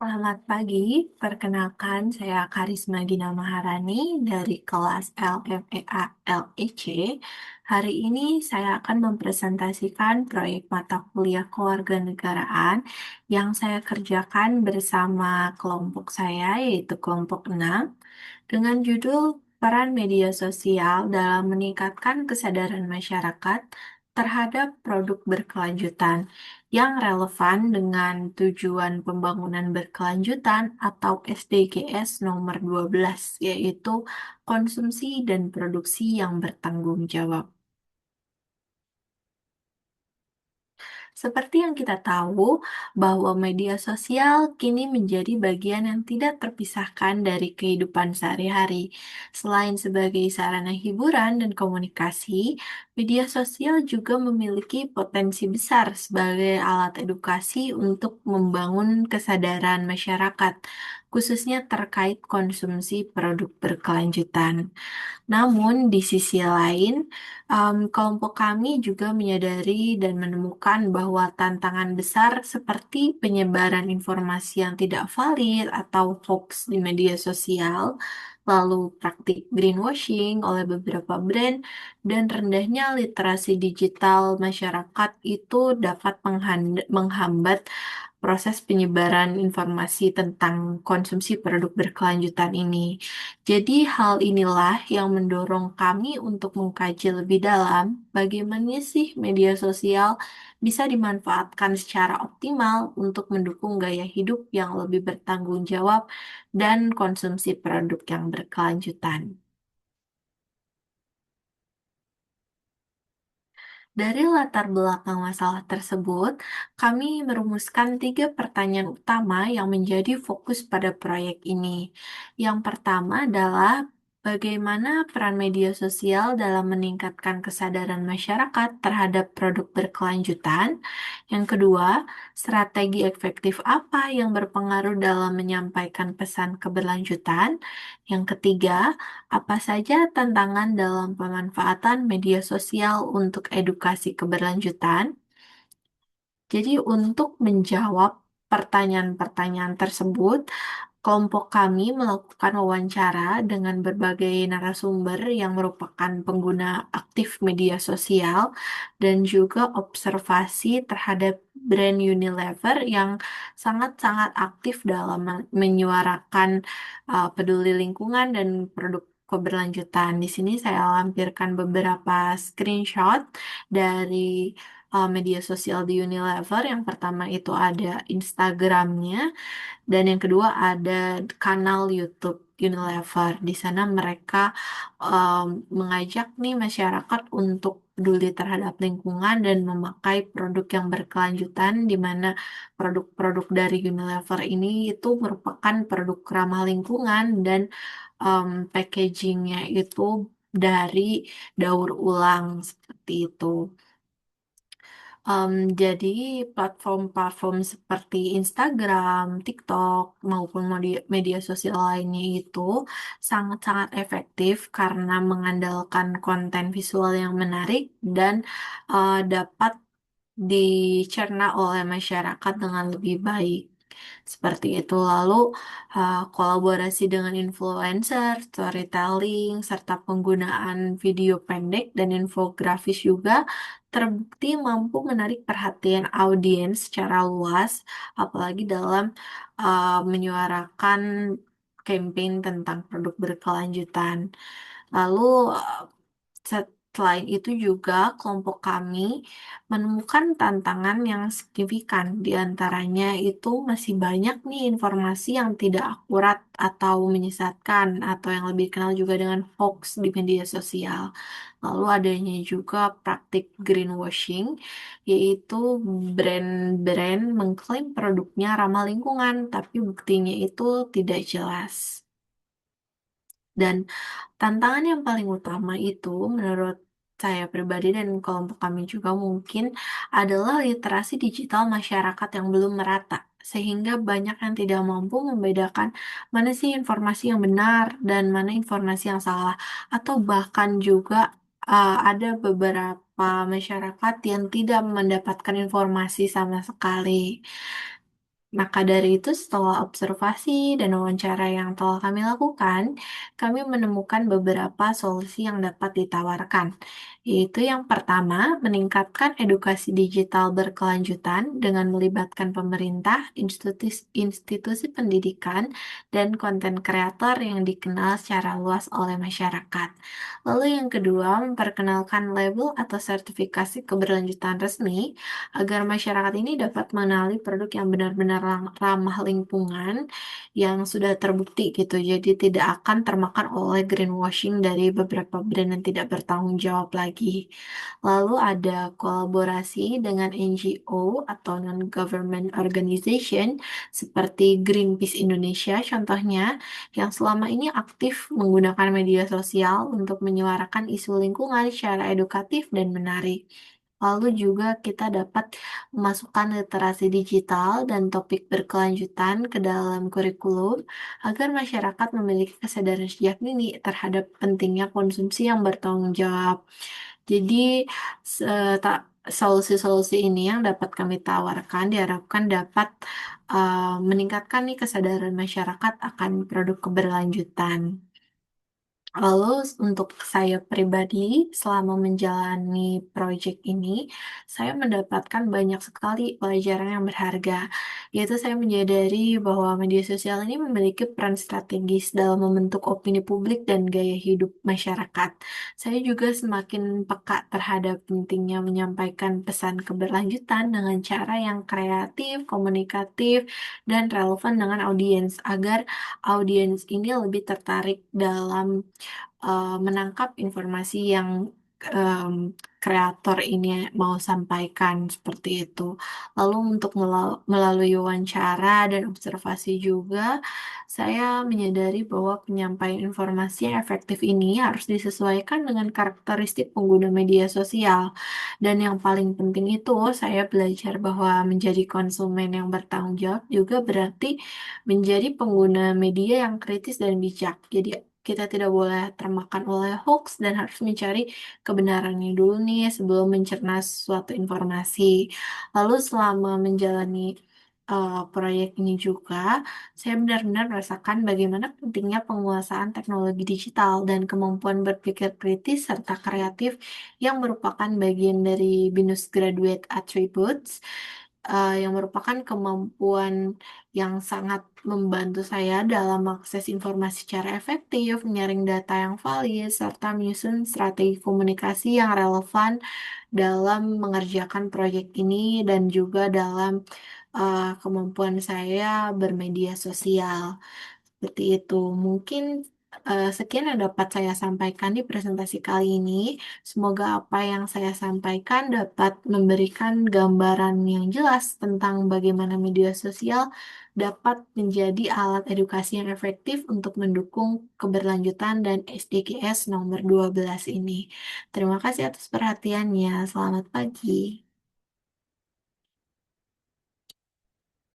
Selamat pagi, perkenalkan saya Karisma Gina Maharani dari kelas LMEA LEC. Hari ini saya akan mempresentasikan proyek mata kuliah kewarganegaraan yang saya kerjakan bersama kelompok saya, yaitu kelompok 6, dengan judul Peran Media Sosial dalam Meningkatkan Kesadaran Masyarakat terhadap Produk Berkelanjutan yang relevan dengan tujuan pembangunan berkelanjutan atau SDGs nomor 12, yaitu konsumsi dan produksi yang bertanggung jawab. Seperti yang kita tahu, bahwa media sosial kini menjadi bagian yang tidak terpisahkan dari kehidupan sehari-hari. Selain sebagai sarana hiburan dan komunikasi, media sosial juga memiliki potensi besar sebagai alat edukasi untuk membangun kesadaran masyarakat, khususnya terkait konsumsi produk berkelanjutan. Namun, di sisi lain, kelompok kami juga menyadari dan menemukan bahwa tantangan besar seperti penyebaran informasi yang tidak valid atau hoax di media sosial, lalu praktik greenwashing oleh beberapa brand, dan rendahnya literasi digital masyarakat itu dapat menghambat proses penyebaran informasi tentang konsumsi produk berkelanjutan ini. Jadi, hal inilah yang mendorong kami untuk mengkaji lebih dalam bagaimana sih media sosial bisa dimanfaatkan secara optimal untuk mendukung gaya hidup yang lebih bertanggung jawab dan konsumsi produk yang berkelanjutan. Dari latar belakang masalah tersebut, kami merumuskan 3 pertanyaan utama yang menjadi fokus pada proyek ini. Yang pertama adalah bagaimana peran media sosial dalam meningkatkan kesadaran masyarakat terhadap produk berkelanjutan. Yang kedua, strategi efektif apa yang berpengaruh dalam menyampaikan pesan keberlanjutan. Yang ketiga, apa saja tantangan dalam pemanfaatan media sosial untuk edukasi keberlanjutan? Jadi, untuk menjawab pertanyaan-pertanyaan tersebut, kelompok kami melakukan wawancara dengan berbagai narasumber yang merupakan pengguna aktif media sosial dan juga observasi terhadap brand Unilever yang sangat-sangat aktif dalam menyuarakan peduli lingkungan dan produk keberlanjutan. Di sini saya lampirkan beberapa screenshot dari media sosial di Unilever. Yang pertama itu ada Instagramnya, dan yang kedua ada kanal YouTube Unilever. Di sana mereka mengajak nih masyarakat untuk peduli terhadap lingkungan dan memakai produk yang berkelanjutan, di mana produk-produk dari Unilever ini itu merupakan produk ramah lingkungan dan packagingnya itu dari daur ulang seperti itu. Jadi platform-platform seperti Instagram, TikTok, maupun media sosial lainnya itu sangat-sangat efektif karena mengandalkan konten visual yang menarik dan dapat dicerna oleh masyarakat dengan lebih baik. Seperti itu. Lalu, kolaborasi dengan influencer, storytelling, serta penggunaan video pendek dan infografis juga terbukti mampu menarik perhatian audiens secara luas, apalagi dalam menyuarakan campaign tentang produk berkelanjutan. Lalu, selain itu juga kelompok kami menemukan tantangan yang signifikan. Di antaranya itu masih banyak nih informasi yang tidak akurat atau menyesatkan, atau yang lebih dikenal juga dengan hoax di media sosial. Lalu adanya juga praktik greenwashing, yaitu brand-brand mengklaim produknya ramah lingkungan, tapi buktinya itu tidak jelas. Dan tantangan yang paling utama itu menurut saya pribadi dan kelompok kami juga mungkin adalah literasi digital masyarakat yang belum merata. Sehingga banyak yang tidak mampu membedakan mana sih informasi yang benar dan mana informasi yang salah. Atau bahkan juga ada beberapa masyarakat yang tidak mendapatkan informasi sama sekali. Maka dari itu, setelah observasi dan wawancara yang telah kami lakukan, kami menemukan beberapa solusi yang dapat ditawarkan, yaitu yang pertama, meningkatkan edukasi digital berkelanjutan dengan melibatkan pemerintah, institusi pendidikan, dan konten kreator yang dikenal secara luas oleh masyarakat. Lalu yang kedua, memperkenalkan label atau sertifikasi keberlanjutan resmi agar masyarakat ini dapat mengenali produk yang benar-benar ramah lingkungan yang sudah terbukti gitu. Jadi tidak akan termakan oleh greenwashing dari beberapa brand yang tidak bertanggung jawab lagi. Lalu ada kolaborasi dengan NGO atau non-government organization seperti Greenpeace Indonesia contohnya yang selama ini aktif menggunakan media sosial untuk menyuarakan isu lingkungan secara edukatif dan menarik. Lalu juga kita dapat memasukkan literasi digital dan topik berkelanjutan ke dalam kurikulum agar masyarakat memiliki kesadaran sejak dini terhadap pentingnya konsumsi yang bertanggung jawab. Jadi, solusi-solusi ini yang dapat kami tawarkan diharapkan dapat meningkatkan nih kesadaran masyarakat akan produk keberlanjutan. Lalu untuk saya pribadi, selama menjalani proyek ini, saya mendapatkan banyak sekali pelajaran yang berharga. Yaitu saya menyadari bahwa media sosial ini memiliki peran strategis dalam membentuk opini publik dan gaya hidup masyarakat. Saya juga semakin peka terhadap pentingnya menyampaikan pesan keberlanjutan dengan cara yang kreatif, komunikatif, dan relevan dengan audiens agar audiens ini lebih tertarik dalam menangkap informasi yang kreator ini mau sampaikan seperti itu. Lalu untuk melalui wawancara dan observasi juga, saya menyadari bahwa penyampaian informasi yang efektif ini harus disesuaikan dengan karakteristik pengguna media sosial. Dan yang paling penting itu, saya belajar bahwa menjadi konsumen yang bertanggung jawab juga berarti menjadi pengguna media yang kritis dan bijak. Jadi kita tidak boleh termakan oleh hoax dan harus mencari kebenarannya dulu nih sebelum mencerna suatu informasi. Lalu selama menjalani proyek ini juga, saya benar-benar merasakan bagaimana pentingnya penguasaan teknologi digital dan kemampuan berpikir kritis serta kreatif yang merupakan bagian dari BINUS Graduate Attributes yang merupakan kemampuan yang sangat membantu saya dalam mengakses informasi secara efektif, menyaring data yang valid, serta menyusun strategi komunikasi yang relevan dalam mengerjakan proyek ini dan juga dalam kemampuan saya bermedia sosial. Seperti itu. Mungkin sekian yang dapat saya sampaikan di presentasi kali ini. Semoga apa yang saya sampaikan dapat memberikan gambaran yang jelas tentang bagaimana media sosial dapat menjadi alat edukasi yang efektif untuk mendukung keberlanjutan dan SDGs nomor 12 ini. Terima kasih atas perhatiannya. Selamat pagi.